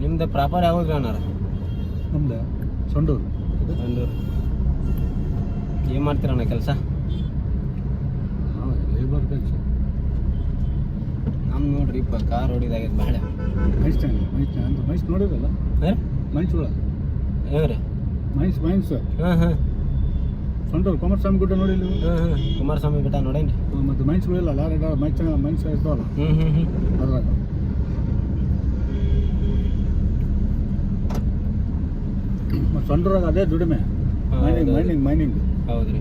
ನಿಮ್ದು ಪ್ರಾಪರ್ ಯಾವ್ದು ಅಣ್ಣಾರ? ನಮ್ದು ಸೊಂಡೂರು. ಏನು ಮಾಡ್ತೀರಣ್ಣ ಕೆಲಸ? ಲೇಬರ್ ಕೆಲಸ. ನಮ್ಮ ನೋಡ್ರಿ ಕಾರ್ ಹೊಡಿದಾಗೈತೆ ಭಾಳ. ಮೈನ್ಸ್ ನೋಡಿರಲ್ಲ? ಮೈನ್ಸ್ಗಳ ಏನು ರೀ? ಮೈನ್ಸ್ ಹಾಂ ಸೊಂಡೂರು ಕುಮಾರಸ್ವಾಮಿ ಗುಡ್ಡ ನೋಡಿ. ಕುಮಾರಸ್ವಾಮಿ ಬೆಟ್ಟ ನೋಡೇನ್ರಿ. ಮತ್ತು ಮೈನ್ಸ್ಗಳಿಲ್ಲ, ಲಾರಿ ಮೈನ್ಸ್ ಇರ್ತಾವಲ್ಲ ಅದ್ರಾಗ. ಮತ್ತು ಸೊಂಡೂರಾಗ ಅದೇ ದುಡಿಮೆ, ಮೈನಿಂಗ್. ಹೌದ್ರಿ.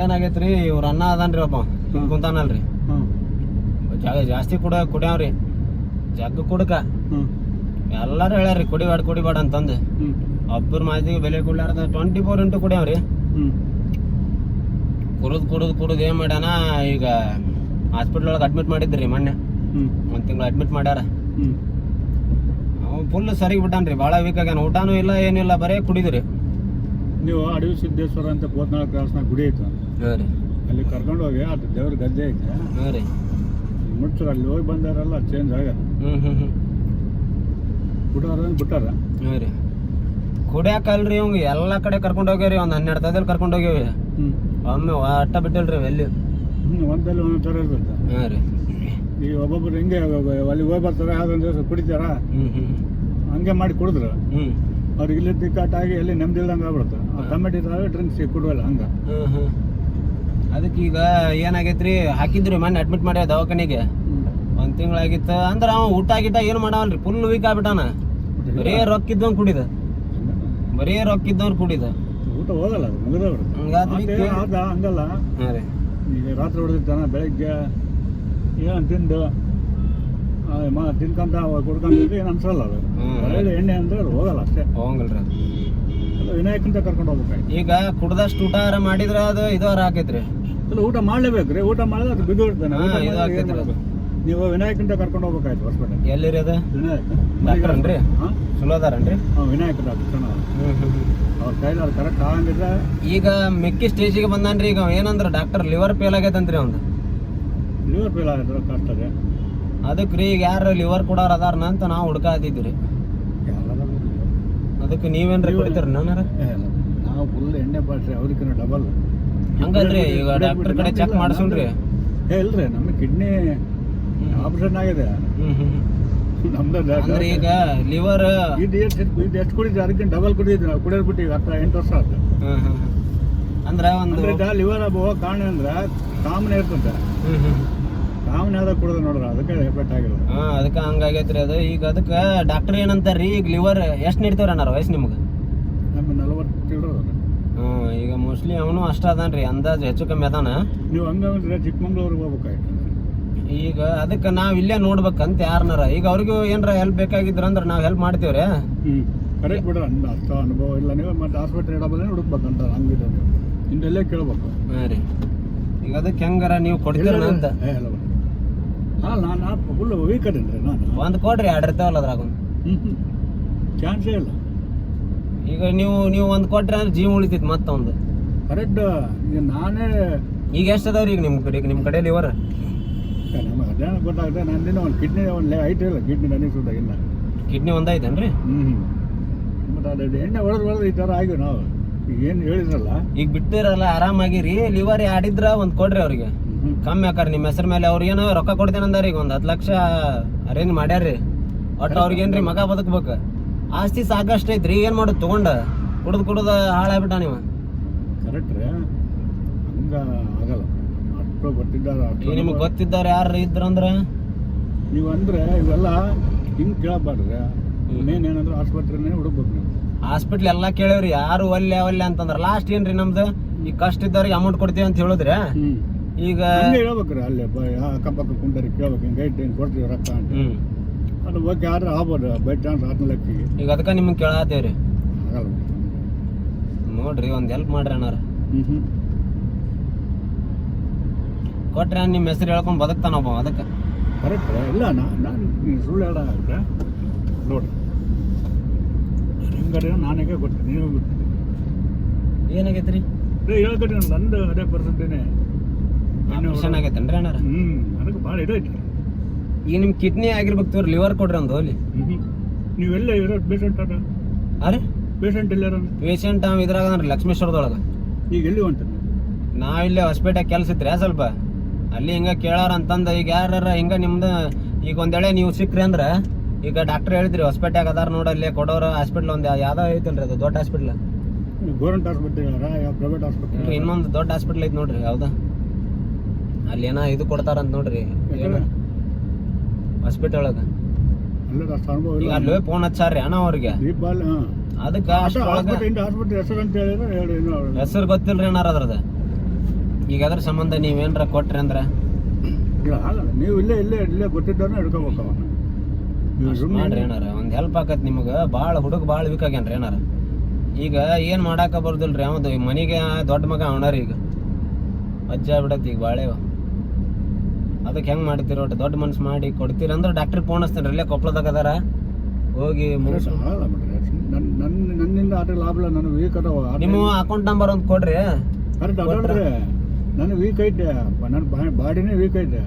ಏನಾಗೈತೆ ರೀ, ಇವ್ರ ಅಣ್ಣ ಅದಾನ್ರಿ ಒಬ್ಬ ಹಿಂಗೆ ಕುಂತಾನಲ್ರಿ, ಜಾಸ್ತಿ ಕುಡಿಯವ್ರಿ ಜಗ್ಗ ಕುಡ್ಕ. ಎಲ್ಲಾರು ಹೇಳ್ಯಾರ್ರಿ ಕುಡಿಬೇಡ ಅಂತಂದು. ಒಬ್ಬರ ಮಾತಿಗೆ ಬೆಲೆ ಕೊಡ್ಲಾರ್ದ 24 ಕುಡಿಯವ್ರಿ. ಕುಡಿದು ಏನ್ ಮಾಡ್ಯಾನ, ಈಗ ಹಾಸ್ಪಿಟ್ಲ್ ಒಳಗೆ ಅಡ್ಮಿಟ್ ಮಾಡಿದ್ರಿ ಮೊನ್ನೆ. 1 ತಿಂಗಳು ಅಡ್ಮಿಟ್ ಮಾಡ್ಯಾರ. ಫುಲ್ ಸರಿಗೆ ಬಿಟ್ಟಾನ್ರಿ, ಭಾಳ ವೀಕ್ ಆಗ್ಯಾನ. ಊಟನೂ ಇಲ್ಲ ಏನಿಲ್ಲ, ಬರೇ ಕುಡಿದ್ರಿ. ನೀವು ಅಡವಿ ಸಿದ್ದೇಶ್ವರ ಅಂತ 34 ಕ್ರಾಸ್ನಾಗ ಗುಡಿ ಐತೆ. ಅಲ್ಲಿ ಕರ್ಕೊಂಡು ಹೋಗಿ ಅದು ದೇವ್ರ ಗದ್ದೆ ಐತೆ. ಮುಟ್ಸ್ರ ಅಲ್ಲಿ ಹೋಗಿ ಬಂದಾರಲ್ಲ, ಚೇಂಜ್ ಆಗ್ಯಾರ. ಬಿಟ್ಟಾರ ರೀ. ಕುಡಿಯಾಕಲ್ರಿ ಇವಂಗ ಎಲ್ಲ ಕಡೆ ಕರ್ಕೊಂಡು ಹೋಗ್ಯಾರಿ. ಒಂದು 12 ತಾದಲ್ಲಿ ಕರ್ಕೊಂಡು ಹೋಗ್ಯಾವಿ. ಒಮ್ಮೆ ಅಟ್ಟ ಬಿಟ್ಟಿಲ್ರಿ ಎಲ್ಲಿ. ಒಂದಲ್ಲಿ ಒಂದೊಂದು ಥರ ಇರ್ತೈತೆ. ರೀ. ಈಗ ಒಬ್ಬೊಬ್ರು ಹಿಂಗೆ ಅಲ್ಲಿ ಹೋಗಿ ಬರ್ತಾರೆ, ಯಾವ್ದೊಂದು ದಿವಸ ಕುಡಿತಾರ, ಹಂಗೆ ಮಾಡಿ ಕುಡಿದ್ರು ಅವ್ರಿಗೆ ಇಲ್ಲಿ ತಿಕ್ಕಾಟಾಗಿ ಎಲ್ಲಿ ನೆಮ್ಮದಿಲ್ದಂಗೆ ಆಗ್ಬಿಡುತ್ತೆ. ಟೊಮೆಟೊ ಡ್ರಿಂಕ್ಸ್ ಕುಡುವಲ್ಲ ಹಂಗೆ. ಅದಕ್ಕೆ ಈಗ ಏನಾಗೈತ್ರಿ, ಹಾಕಿದ್ರಿ ಮೊನ್ನೆ ಅಡ್ಮಿಟ್ ಮಾಡ್ಯಾವ ದವಾಖಾನಿಗೆ. 1 ತಿಂಗಳಾಗಿತ್ತು ಅಂದ್ರೆ ಅವ ಊಟ ಗಿಟ ಏನು ಮಾಡವಲ್ರಿ, ಫುಲ್ ವೀಕ್ ಆಗ್ಬಿಟ್ಟಾನ. ಬರೀ ರೊಕ್ಕಿದ್ದವ್ನು ಕುಡಿದ, ಊಟ ಹೋಗಲ್ಲ, ಮುಗಿದವ್ರು ಹಂಗಲ್ಲ. ಈಗ ರಾತ್ರಿ ಹೊಡೆದಿರ್ತಾನ, ಬೆಳಗ್ಗೆ ಏನು ತಿಂದು ತಿನ್ಕೊಂತ ಕುಡ್ಕೊಂಡ್ರೆ ಏನು ಅನ್ಸಲ್ಲ. ಅದು ಒಳ್ಳೆ ಎಣ್ಣೆ ಅಂದ್ರೆ ಹೋಗಲ್ಲ, ಅಷ್ಟೇ ಹೋಗಲ್ರಿ. ವಿನಾಯಕಂತ ಕರ್ಕೊಂಡು ಹೋಗ್ಬೇಕಾಯ್ತು. ಈಗ ಕುಡ್ದಷ್ಟು ಊಟ ಮಾಡಿದ್ರೆ ಅದು ಇದಾರ ಆಕೈತ್ರಿ. ಊಟ ಮಾಡ್ಲೇಬೇಕ್ರಿ, ಊಟ ಮಾಡಿದ್ರೆ ಅದು ಬಿದ್ದು. ನೀವು ವಿನಾಯಕಂತ ಕರ್ಕೊಂಡು ಹೋಗ್ಬೇಕಾಯ್ತು ಹಾಸ್ಪಿಟಲ್. ಎಲ್ಲಿರಿ ಅದು? ವಿನಾಯಕ ಡಾಕ್ಟರ್ನ್ರಿ, ಚಲೋ ಅದಾರನ್ರಿ? ವಿನಾಯಕ ಡಾಕ್ಟರ್ ಅವ್ರ ಕೈಲಾರ ಕರೆಕ್ಟ್ ಆಗಂಗಿದ್ರೆ. ಈಗ ಮೆಕ್ಕಿ ಸ್ಟೇಜಿಗೆ ಬಂದಾನ್ರಿ. ಈಗ ಏನಂದ್ರ ಡಾಕ್ಟರ್ ಲಿವರ್ ಫೇಲ್ ಆಗೈತಂತ್ರಿ ಅವ್ನು. ಲಿವರ್ ಫೇಲ್ ಆಗಿದ್ರೆ ಕಷ್ಟ ರೀ. ಅದಕ್ಕೆ ರೀ ಈಗ ಯಾರು ಲಿವರ್ ಕೊಡೋರು ಅದಾರನ ಅಂತ ನಾವು ಹುಡ್ಕಾತಿದ್ವಿ. ಅದಕ್ಕೆ ನೀವೇನ್ರಿ ಕೊಡ್ತೀರಿ? ನಾವು ಫುಲ್ ಎಣ್ಣೆ ಬಾಟ್ರಿ, ಅವ್ರಿಗಿನ್ನ ಡಬಲ್ ಹಂಗಲ್ರಿ. ಈಗ ಡಾಕ್ಟರ್ ಕಡೆ ಚೆಕ್ ಮಾಡಿಸೋಣ್ರಿ. ಇಲ್ರಿ, ನಮ್ಮ ಕಿಡ್ನಿ ಆಪರೇಷನ್ ಆಗಿದೆ. ನಮ್ದು ಈಗ ಲಿವರ್ ಇದು ಎಷ್ಟು ಕುಡಿದ್ವಿ, ಅದಕ್ಕೆ ಡಬಲ್ ಕುಡಿದ್ವಿ ನಾವು. ಕುಡಿಯೋದು ಬಿಟ್ಟು ಈಗ 8 ವರ್ಷ ಆಯ್ತು. ಅಂದ್ರೆ ಒಂದು ಲಿವರ್ ಹೋಗೋ ಕಾರಣ ಅಂದ್ರೆ ಕಾಮನ್ ಇರ್ತಂತೆ. ಕಾಮನ್ ಯಾವ್ದಾಗ ಕುಡಿದ್ರೆ ನೋಡ್ರ, ಅದಕ್ಕೆ ಎಫೆಕ್ಟ್ ಆಗಿಲ್ಲ. ಅದಕ್ಕೆ ಹಂಗಾಗೈತ್ರಿ ಅದು. ಈಗ ಅದಕ್ಕೆ ಡಾಕ್ಟರ್ ಏನಂತಾರ್ರಿ, ಈಗ ಲಿವರ್ ಎಷ್ಟು ನೀಡ್ತೇವ್ರಿ ಅನ್ನಾರ ವಯಸ್ಸು ನಿಮ್ಗೆ? ನಮ್ಮ 40 ಈಗ ಮೋಸ್ಟ್ಲಿ ಅವನು ಅಷ್ಟ ಅದಾನ್ರಿ, ಅಂದಾಜು ಹೆಚ್ಚು ಕಮ್ಮಿ ಅದಾನ. ನೀವು ಹಂಗಂದ್ರೆ ಚಿಕ್ಕಮಂಗ್ಳೂರ್ಗೆ ಹೋಗ್ಬೇಕಾಯ್ತು. ಈಗ ಅದಕ್ಕೆ ನಾವ್ ಇಲ್ಲೇ ನೋಡ್ಬೇಕಂತ ಯಾರನಾರ. ಈಗ ಅವ್ರಿಗೂ ಏನಾರ ಹೆಲ್ಪ್ ಬೇಕಾಗಿದ್ರ ಅಂದ್ರೆ ನಾವ್ ಹೆಲ್ಪ್ ಮಾಡ್ತೇವ್ರಿ. ಕರೆಕ್ಟ್ ಬಿಡ್ರಿ, ಅಷ್ಟು ಅನುಭವ ಇಲ್ಲ. ನೀವು ಮತ್ತೆ ಹಾಸ್ಪಿಟಲ್ ಇಡಬಲ್ಲ ಹುಡುಕ್ಬೇಕಂತ ಹಂಗಿದ ಹಿಂದೆಲ್ಲೇ ಕೇಳ್ಬೇಕು. ರೀ. ಈಗ ಅದಕ್ಕೆ ಹೆಂಗಾರ ನೀವು ಕೊಡ್ತೀರ ಅಂತ? ನಾನು ಫುಲ್ ವೀಕ್ ಅದೇನ್ರಿ. ನಾನು ಒಂದು ಕೊಡ್ರಿ, 2 ಇರ್ತಾವಲ್ಲ ಅದ್ರಾಗ. ಚಾನ್ಸೇ ಇಲ್ಲ. ಈಗ ನೀವು ಒಂದು ಕೊಟ್ರಿ ಅಂದ್ರೆ ಜೀವ ಉಳಿತೈತಿ ಮತ್ತೊಂದು. ಕರೆಕ್ಟ್. ಈಗ ನಾನೇ ಈಗ ಎಷ್ಟು ಅದಾವ್ರಿ ಈಗ ನಿಮ್ಮ ಕಡೆ ಲಿವರ್? ನಮಗೆ ಅದೇನೋ ಗೊತ್ತಾಗುತ್ತೆ. ನಂದಿನ ಒಂದು ಕಿಡ್ನಿ ಒಂದು ಐಟ್ ಇಲ್ಲ, ಕಿಡ್ನಿ ನನಗೆ ಸುದ್ದಾಗಿಲ್ಲ. ಕಿಡ್ನಿ ಒಂದಾಯ್ತೇನ್ರಿ? ಮತ್ತೆ ಅದು ಎಣ್ಣೆ ಹೊಡೆದು ಈ ಥರ ಆಗಿವಿ ನಾವು. ಈಗ ಏನು ಹೇಳಿದ್ರಲ್ಲ, ಈಗ ಬಿಟ್ಟಿರಲ್ಲ ಆರಾಮಾಗಿರಿ. ಲಿವರ್ ಆಡಿದ್ರ ಒಂದು ಕೊಡ್ರಿ ಅವ್ರಿಗೆ, ಕಮ್ಮಿ ಆಕಾರ ನಿಮ್ಮ ಹೆಸರು ಮೇಲೆ. ಅವ್ರು ಏನೋ ರೊಕ್ಕ ಕೊಡ್ತೇನೆ ಅಂದಾರ. ಈಗ ಒಂದು 10 ಲಕ್ಷ ಅರೇಂಜ್ ಮಾಡ್ಯಾರ್ರಿ. ಒಟ್ಟು ಅವ್ರಿಗೇನ್ರಿ ಮಗ ಬದುಕ್ಬೇಕು. ಆಸ್ತಿ ಸಾಕಷ್ಟು ಐತ್ರಿ, ಏನ್ ಮಾಡೋದು ತಗೊಂಡ ಕುಡ್ದು ಹಾಳಾಗ್ಬಿಟ್ಟ ನೀವು. ಕರೆಕ್ಟ್ ರೀ, ಹಂಗ ಆಗಲ್ಲ. ಅಷ್ಟು ಗೊತ್ತಿದ್ದಾರೆ. ಈಗ ನಿಮ್ಗೆ ಗೊತ್ತಿದ್ದಾರೆ ಯಾರು ಇದ್ರಂದ್ರ ನೀವು ಅಂದ್ರೆ ಇವೆಲ್ಲ ಹಿಂಗೆ ಕೇಳಬಾರ್ದ್ರಿ. ಮೇನ್ ಏನಂದ್ರೆ ಆಸ್ಪತ್ರೆನೇ ಹುಡುಕ್ಬೇಕು ನೀವು. ಹಾಸ್ಪಿಟ್ಲ್ ಎಲ್ಲ ಕೇಳೇವ್ರಿ, ಯಾರು ಒಲ್ಲೆ ಅಂತಂದ್ರ ಲಾಸ್ಟ್ ಏನ್ರಿ ನಮ್ದು ಈಗ ಕಷ್ಟ ಇದ್ದವ್ರಿಗೆ ಅಮೌಂಟ್ ಕೊಡ್ತೀವಿ ಅಂತ ಹೇಳಿದ್ರೆ. ಈಗ ಹೇಳ್ಬೇಕ್ರಿ, ಅಲ್ಲಿ ಅಕ್ಕಪಕ್ಕ ಕುಂಟರಿ ಕೇಳ್ಬೇಕು, ಹಿಂಗೆ ಐತೆ ಹಿಂಗೆ ಕೊಡ್ತೀವಿ ರೊಕ್ಕ ಅಂತ. ಅದು ಓಕೆ ಆದ್ರೆ ಆಗ್ಬೋದು, ಬೈ ಚಾನ್ಸ್ 4 ಲಕ್ಷಕ್ಕೆ. ಈಗ ಅದಕ್ಕೆ ನಿಮ್ಗೆ ಕೇಳತ್ತೇವ್ರಿ. ಆಗಲ್ಲ ನೋಡ್ರಿ, ಒಂದು ಹೆಲ್ಪ್ ಮಾಡ್ರಿ ಅಣ್ಣಾರ. ಕೊಟ್ರೆ ನಿಮ್ಮ ಹೆಸರು ಹೇಳ್ಕೊಂಡು ಬದುಕ್ತಾನೊಬ್ಬ. ಅದಕ್ಕೆ ಕರೆಕ್ಟ್ ಇಲ್ಲ. ನಾನು ಸುಳ್ಳು ಹೇಳೋಕ್ಕೆ ನೋಡ್ರಿ, ಹಿಂಗಾರೆ ನಾನಾಗೆ ಗೊತ್ತೀನಿ, ನೀವು ಗೊತ್ತೀನಿ. ಏನಾಗೈತ್ರಿ? ಹೇಳ್ಕೊಟ್ರಿ, ನಂದು ಅದೇ ಪರ್ಸೆಂಟೇನೆ ಆಗೈತೇನ್ರಿ ಅಣ್ಣಾರ? ಅದಕ್ಕೆ ಭಾಳ ಇದೈತಿ. ಈಗ ನಿಮ್ ಕಿಡ್ನಿ ಆಗಿರ್ಬೇಕು ತೋರಿ ಲಿವರ್ ಕೊಡ್ರಿ ಒಂದು ಹೋಲಿ. ನೀವೆಲ್ಲ ಇರೋದು ಪೇಷಂಟ್ ಅದ ಅರೆ ಪೇಷಂಟ್ ಎಲ್ಲ ಪೇಷಂಟ್ ಇದ್ರಾಗ ಅಂದ್ರೆ ಲಕ್ಷ್ಮೇಶ್ವರದೊಳಗ. ಈಗ ಎಲ್ಲಿ ಹೊಂಟದ? ನಾವ್ ಇಲ್ಲೇ ಹೊಸಪೇಟೆ ಕೆಲ್ಸ ಇತ್ರಿ ಸ್ವಲ್ಪ ಅಲ್ಲಿ ಹಿಂಗ ಕೇಳಾರ ಅಂತಂದ. ಈಗ ಯಾರ ಹಿಂಗ ನಿಮ್ದು ಈಗ ಒಂದೇಳೆ ನೀವು ಸಿಕ್ರಿ ಅಂದ್ರ ಈಗ ಡಾಕ್ಟರ್ ಹೇಳಿದ್ರಿ ಹೊಸಪೇಟೆಗ ಅದಾರ ನೋಡಲ್ಲಿ ಕೊಡೋರ ಹಾಸ್ಪಿಟ್ಲ್ ಒಂದ್ ಯಾವ್ದೋ ಐತಲ್ರಿ ಅದು ದೊಡ್ಡ ಹಾಸ್ಪಿಟ್ಲ್. ಗೌರ್ಮೆಂಟ್ ಹಾಸ್ಪಿಟಲ್ ಯಾವ ಪ್ರೈವೇಟ್ ಹಾಸ್ಪಿಟಲ್? ಇನ್ನೊಂದು ದೊಡ್ಡ ಹಾಸ್ಪಿಟ್ಲ್ ಐತಿ ನೋಡ್ರಿ ಯಾವ್ದ ಅಲ್ಲಿ ಏನೋ ಇದು ಕೊಡ್ತಾರಂತ ನೋಡ್ರಿ ಹಾಸ್ಪಿಟಲ್ ಒಳಗ. ಈಗ ಅಲ್ಲಿ ಫೋನ್ ಹಚ್ಚಾರ್ರಿ ಅಣ್ಣ ಅವ್ರಿಗೆ ಅದಕ್ಕ ಹೆಸರು ಗೊತ್ತಿಲ್ರಿ ಏನಾರ ಅದ್ರದ. ಈಗ ಅದ್ರ ಸಂಬಂಧ ನೀವೇನ್ರ ಕೊಟ್ರಿ ಅಂದ್ರ ನೀವು ಇಲ್ಲೇ ಗೊತ್ತಿದ್ದವ್ರನ್ನ ಹಿಡ್ಕೋಬೇಕು. ಮಾಡ್ರಿ ಏನಾರ ಒಂದ್ ಹೆಲ್ಪ್ ಆಕತ್ ನಿಮ್ಗ. ಬಾಳ ಹುಡುಗ ಬಾಳ ವೀಕ್ ಆಗ್ಯಾನ್ರಿ ಏನಾರ. ಈಗ ಏನ್ ಮಾಡಾಕ ಬರ್ದಿಲ್ರಿ ಅವದು ಮನಿಗೆ ದೊಡ್ಡ ಮಗ ಅವನಾರಿ ಈಗ ಅಜ್ಜ ಬಿಡತ್ ಈಗ ಬಾಳೆವ. ಅದಕ್ಕೆ ಹೆಂಗ್ ಮಾಡ್ತೀರ ಒಟ್ಟು ದೊಡ್ಡ ಮನ್ಸು ಮಾಡಿ ಕೊಡ್ತೀರ ಅಂದ್ರೆ ಡಾಕ್ಟ್ರಿಗೆ ಫೋನ್ ಹಚ್ತೇನೆ ಇಲ್ಲೇ ಕೊಪ್ಪಳದಾಗ ಅದಾರ ಹೋಗಿ ನನ್ನಿಂದ ಆಟ ಲಾಭ ಇಲ್ಲ. ನನಗೆ ವೀಕ್ ಅದಾವ. ನಿಮ್ಮ ಅಕೌಂಟ್ ನಂಬರ್ ಒಂದು ಕೊಡ್ರಿ. ನನಗೆ ವೀಕ್ ಐತೆ, ನನ್ನ ಬಾಡಿನೇ ವೀಕ್ ಐತೆ.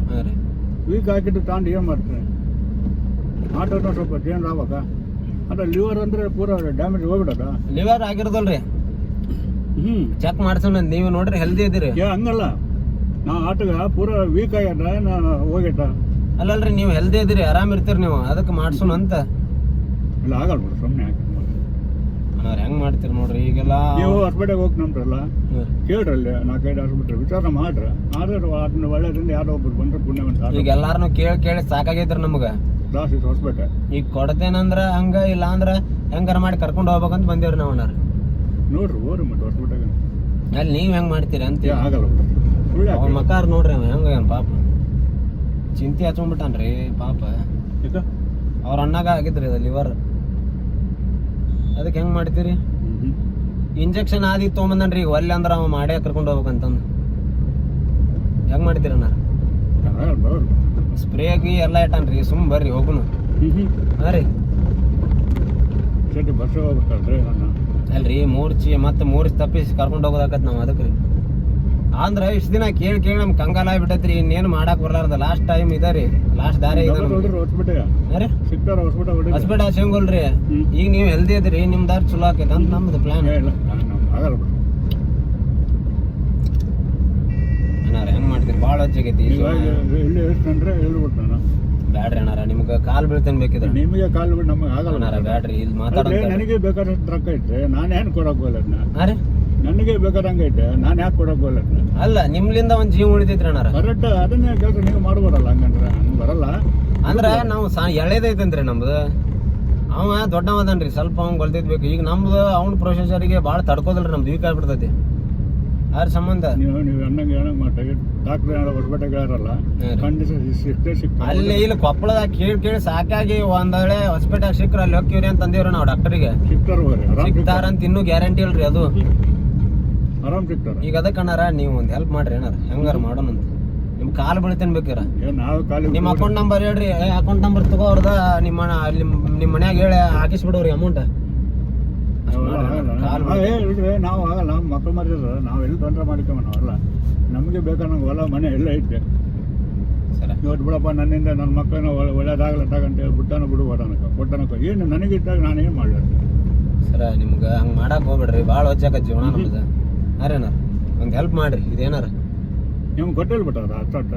ವೀಕ್ ಹಾಕಿದ್ದು ತಾಂಡು ಏನು ಮಾಡ್ತೀನಿ ಆಟೋನ ಸ್ವಲ್ಪ ಚೇಂಜ್ ಆಗ್ಬೇಕ. ಅದ ಲಿವರ್ ಅಂದ್ರೆ ಪೂರಾ ಡ್ಯಾಮೇಜ್ ಹೋಗ್ಬಿಡದ. ಲಿವರ್ ಆಗಿರೋದಲ್ರಿ ಚೆಕ್ ಮಾಡ್ಸೋಣ ನೀವು ನೋಡ್ರಿ ಹೆಲ್ದಿ ಇದೀರಿ. ಹಂಗಲ್ಲ ನಾ ಆಟಗ ಪೂರಾ ವೀಕ್ ಆಗ್ಯದ ನಾನು ಹೋಗ್ಯಟ. ಅಲ್ಲಲ್ರಿ ನೀವು ಹೆಲ್ದಿ ಇದೀರಿ ಆರಾಮ್ ಇರ್ತೀರಿ ನೀವು ಅದಕ್ಕೆ ಮಾಡ್ಸೋಣ ಅಂತ. ಇಲ್ಲ ಆಗಲ್ಲ ಬಿಡು ಸುಮ್ಮನೆ ಹೆಂಗ್ ಮಾಡ್ತೀರಿ ನೋಡ್ರಿ. ಈಗೆಲ್ಲ ನೀವು ಹಾಸ್ಪಿಟಲ್ಗೆ ಹೋಗಿ ನಮ್ರಲ್ಲ ಕೇಳ್ರಲ್ಲಿ 4-5 ಹಾಸ್ಪಿಟಲ್ ವಿಚಾರ ಮಾಡ್ರ ಆದ್ರೆ ಅದನ್ನ ಒಳ್ಳೇದ್ರಿಂದ ಯಾರೋ ಒಬ್ರು ಬಂದ್ರೆ ಪುಣ್ಯವಂತ. ಈಗ ಎಲ್ಲಾರನು ಕೇಳಿ ಸಾಕಾಗೈತ್ರಿ ನಮ್ಗ. ಹೊಸ್ಬೇಕ ಈಗ ಕೊಡ್ತೇನಂದ್ರ ಹಂಗ ಇಲ್ಲ ಅಂದ್ರ ಹೆಂಗಾರ ಮಾಡಿ ಕರ್ಕೊಂಡು ಹೋಗ್ಬೇಕಂತ ಬಂದೇವ್ರಿ ನಾವ್ ಅಣ್ಣಾರ. ನೋಡ್ರಿ ಹೋರಿ ಮತ್ತೆ ಹೊಸ್ಬಿಟ್ಟಾಗ ಅಲ್ಲಿ ನೀವ್ ಹೆಂಗ್ ಮಾಡ್ತೀರಿ ಅಂತ ಆಗಲ್ಲ. ಅವ್ನ ಮಕಾರ ನೋಡ್ರಿ ಅವ ಹೆಂಗ ಪಾಪ ಚಿಂತೆ ಹಚ್ಕೊಂಡ್ಬಿಟ್ಟಾನ್ರಿ ಪಾಪ. ಅವ್ರ ಅಣ್ಣಾಗ ಆಗಿದ್ರಿ ಅದು ಲಿವರ್. ಅದಕ್ಕೆ ಹೆಂಗ್ ಮಾಡ್ತೀರಿ? ಇಂಜೆಕ್ಷನ್ ಆದಿ ತೊಗೊಂಬಂದನ್ರಿ ಈಗ ಒಲ್ಲೆ ಅಂದ್ರ ಅವ ಮಾಡೇ ಕರ್ಕೊಂಡು ಹೋಗ್ಬೇಕಂತಂದು ಹೆಂಗ್ ಮಾಡ್ತೀರ ಅಣ್ಣ? ಸ್ಪ್ರೇ ಆಗಿ ಎಲ್ಲ ಇಟ್ಟಾನ್ರಿ ಸುಮ್ ಬರ್ರಿ ಹೋಗುನು. ಹಾ ರೀ ಅಲ್ರಿ ಮೂರ್ಚಿ ಮತ್ತೆ ಮೂರ್ಚಿ ತಪ್ಪಿಸಿ ಕರ್ಕೊಂಡು ಹೋಗೋದಾಕತ್ ನಾವ್ ಅದಕ್ಕೆ ರೀ. ಅಂದ್ರ ಇಷ್ಟ ದಿನ ಕೇಳಿ ನಮ್ ಕಂಗಾಲ ಆಗ್ಬಿಟ್ಟೈತ್ರಿ. ಇನ್ನೇನು ಮಾಡಾಕ್ ಬರ್ಲಾರ್ದ ಲಾಸ್ಟ್ ಟೈಮ್ ಇದರಿ ಲಾಸ್ಟ್ ದಾರಿ ಹೊಸಪೇಟೆ ಸಿಂಗೋಲ್ರಿ. ಈಗ ನೀವ್ ಹೆಲ್ದಿ ಅದ್ರಿ ನಿಮ್ ದಾರಿ ಚಲೋ ಆಕೈತಿ ಅಂತ ನಮ್ದು ಪ್ಲಾನ್. ಅಣ್ಣಾರ ಹೆಂಗ್ ಮಾಡ್ತೀರಿ? ಬಾಳ ಹೆಚ್ಚಾಗೈತಿ. ಬ್ಯಾಡ್ರಿ ಅಣ್ಣಾರ ನಿಮ್ಗ ಕಾಲ್ ಬೀಳ್ತೇನೆ ಬೇಕಿದ್ರ. ನಿಮಗೆ ಕಾಲ್ ಬಿಟ್ಟು ನಮಗೆ ಆಗಲ್ಲ ಬ್ಯಾಡ್ರಿ ಇಲ್ಲಿ ಮಾತಾಡ. ನನಗೆ ಬೇಕಾದಷ್ಟು ರೊಕ್ಕ ಐತೆ ನಾನು ಏನ್ ಕೊಡಕ್ ಹೋಗಲ್ಲ. ಹಾ ರೀ ನನಗೆ ಬೇಕಾದಂಗೆ ಐತೆ ನಾನು ಯಾಕೆ ಕೊಡಕ್ ಹೋಗಲ್ಲ. ಅಲ್ಲ ನಿಮ್ಲಿಂದ ಒಂದ್ ಜೀವ ಉಳಿತೈತ್ರಿ ಅಣ್ಣಾರ. ಕರೆಕ್ಟ್ ಅದನ್ನೇ ಕೆಲಸ ನೀವು ಮಾಡ್ಬೋದಲ್ಲ. ಹಂಗಂದ್ರೆ ಹಂಗ್ ಬರಲ್ಲ. ಅಂದ್ರ ನಾವು ಎಳೆದೈತೇನ್ರಿ ನಮ್ದು. ಅವ ದೊಡ್ಡವದನ್ರಿ ಸ್ವಲ್ಪ ಅವ್ನ್ ಗೊಲ್ತೈತ್ಬೇಕು. ಈಗ ನಮ್ದು ಅವ್ನ ಪ್ರೊಸೆಸರ್ಗೆ ಬಾಳ ತಡ್ಕೋದಲ್ರಿ ನಮ್ದು ವೀಕ್ ಆಗ್ಬಿಡ್ತೈತಿ. ಅದ್ರ ಸಂಬಂಧ ನೀವು ಅನ್ನಂಗೆ ಏನಂಗ್ ಮಾಡ್ತೀವಿ ಡಾಕ್ಟರ್ ಹೊಸಪೇಟೆಗೆ ಯಾರಲ್ಲ ಅಲ್ಲಿ ಇಲ್ಲಿ ಕೊಪ್ಪಳದಾಗ ಕೇಳಿ ಸಾಕಾಗಿ ಒಂದ್ ವೇಳೆ ಹೊಸಪೇಟೆಗೆ ಸಿಕ್ಕ್ರ ಅಲ್ಲಿ ಹೋಗ್ತೀವ್ರಿ ಅಂತ ಅಂದಿವ್ರಿ ನಾವು ಡಾಕ್ಟರಿಗೆ. ಸಿಕ್ತಾರಂತ ಇನ್ನೂ ಗ್ಯಾರಂಟಿ ಇಲ್ರಿ ಅದು. ಆರಾಮ್ ಸಿಕ್ತಾರ. ಈಗ ಅದಕ್ಕೆ ಅಣ್ಣಾರ ನೀವು ಒಂದ್ ಹೆಲ್ಪ್ ಮಾಡ್ರಿ ಏನಾರ ಹೆಂಗಾರ ಮಾಡೋಣ ಅಂತ. ನಿಮ್ ಕಾಲ್ ಬೀಳ್ತೇನೆ ಬೇಕಾರ. ನಿಮ್ ಅಕೌಂಟ್ ನಂಬರ್ ಹೇಳ್ರಿ. ಅಕೌಂಟ್ ನಂಬರ್ ತಗೋ ಅವ್ರದ ನಿಮ್ ಮನ್ಯಾಗ ಹೇಳಿ ಹಾಕಿಸ್ಬಿಡೋರಿ ಅಮೌಂಟ್. ನಾವು ಆಗಲ್ಲ ನಮ್ಮ ಮಕ್ಕಳು ಮರಿದ್ರ ನಾವ್ ಎಲ್ಲಿ ತೊಂದರೆ ಮಾಡ್ಕೊಂಬ ನಾವೆಲ್ಲ. ನಮಗೆ ಬೇಕಾದಂಗೆ ಹೊಲ ಮನೆ ಎಲ್ಲ ಐತೆ. ಇವತ್ತು ಬಿಡಪ್ಪ ನನ್ನಿಂದ ನನ್ನ ಮಕ್ಕಳನ್ನ ಒಳ್ಳೇದಾಗಲ್ಲ ತಗಂತ ಹೇಳಿ ಬಿಟ್ಟನ ಬಿಡು ಕೊಟ್ಟನಕ ಏನು ನನಗಿದ್ದಾಗ ನಾನು ಏನು ಮಾಡಲಿ ಸರ. ನಿಮ್ಗೆ ಹಂಗೆ ಮಾಡಕ್ ಹೋಗ್ಬೇಡ್ರಿ. ಭಾಳ ಹೊಚ್ಚಾಕ ಜೀವನ ನಮ್ದು. ಅರೇನ ಒಂದು ಹೆಲ್ಪ್ ಮಾಡ್ರಿ ಇದೇನಾರ. ನಿಮ್ಗೆ ಗೊತ್ತಿಲ್ಲ ಬಿಟ್ಟಾರ